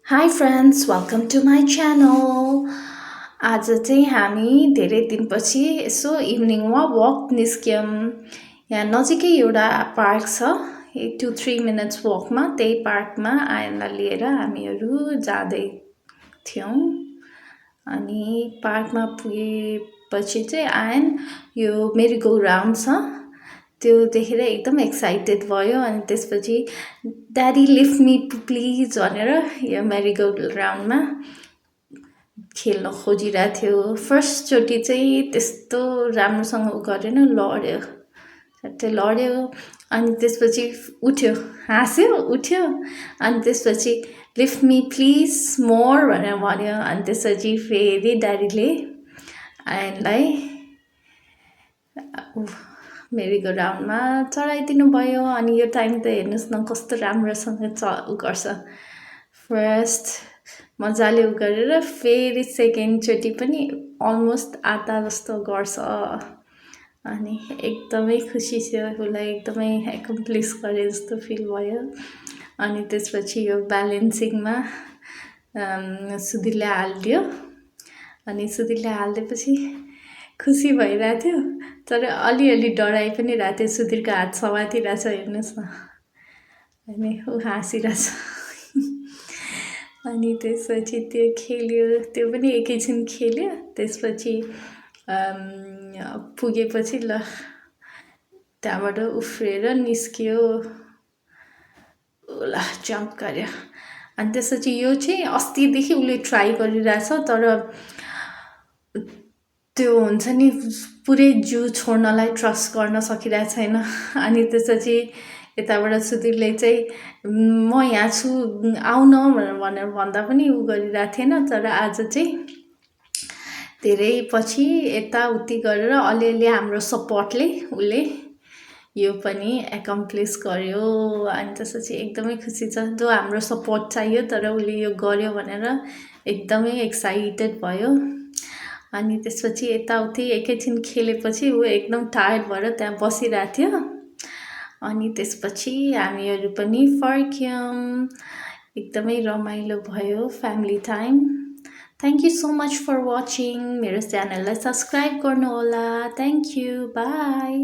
High friends welcome to my channel. आज चाहिँ हामी धेरै दिनपछि यसो इभिनिङमा वक निस्क्यौँ। यहाँ नजिकै एउटा पार्क छ, 2-3 मिनट्स वकमा। त्यही पार्कमा आयनलाई लिएर हामीहरू जाँदै थियौँ। अनि पार्कमा पुगेपछि चाहिँ आयन यो मेरीगो राउन्ड छ त्यो देखेर एकदम एक्साइटेड भयो। अनि त्यसपछि ड्याडी लिफ्ट मी प्लिज भनेर यो मेरीगो राउन्डमा खेल्न खोजिरहेको थियो। फर्स्टचोटि चाहिँ त्यस्तो राम्रोसँग गरेन, लड्यो, झट्टै लड्यो। अनि त्यसपछि उठ्यो, हाँस्यो, उठ्यो। अनि त्यसपछि लिफ्ट मी प्लिज मोर भनेर भन्यो। अनि त्यसपछि फेरि ड्याडीले आयनलाई मेरीगो राउन्डमा चढाइदिनु भयो। अनि यो टाइम त हेर्नुहोस् न कस्तो राम्रोसँग गर्छ। फर्स्ट मजाले गरेर फेरि सेकेन्डचोटि पनि अलमोस्ट आधा जस्तो गर्छ। अनि एकदमै खुसी थियो, उसलाई एकदमै एकम्प्लिस गरे जस्तो फिल भयो। अनि त्यसपछि यो ब्यालेन्सिङमा सुधिरले हालिदियो। अनि सुधिरले हालिदिएपछि खुसी भइरहेको थियो, तर अलिअलि डराइ पनि रहेको थियो। सुधिरको हात समातिरहेछ, हेर्नुहोस् न। अनि ऊ हाँसिरहेछ। अनि त्यसपछि त्यो खेल्यो, त्यो पनि एकैछिन खेल्यो। त्यसपछि पुगेपछि ल त्यहाँबाट उफ्रिएर निस्क्यो, ल जम्प गर्यो। अनि त्यसपछि यो चाहिँ अस्तिदेखि उसले ट्राई गरिरहेछ, तर त्यो हुन्छ नि पुरै जू छोड्नलाई ट्रस्ट गर्न सकिरहेको छैन। अनि त्यसपछि यताबाट सुधिरले चाहिँ म यहाँ छु आउन भनेर भन्दा पनि ऊ गरिरहेको थिएन। तर आज चाहिँ धेरै पछि यताउति गरेर अलिअलि हाम्रो सपोर्टले उसले यो पनि एकम्प्लिस गर्यो। अनि त्यसपछि एकदमै खुसी छ, जो हाम्रो सपोर्ट चाहियो तर उसले यो गर्यो भनेर एकदमै एक्साइटेड भयो। अनि त्यसपछि यताउति एकैछिन खेलेपछि ऊ एकदम टायर्ड भएर त्यहाँ बसिरहेको थियो। अनि त्यसपछि हामीहरू पनि फर्क्यौँ। एकदमै रमाइलो भयो, family time. Thank you so much for watching. मेरो च्यानललाई सब्सक्राइब गर्नुहोला। Thank you, by.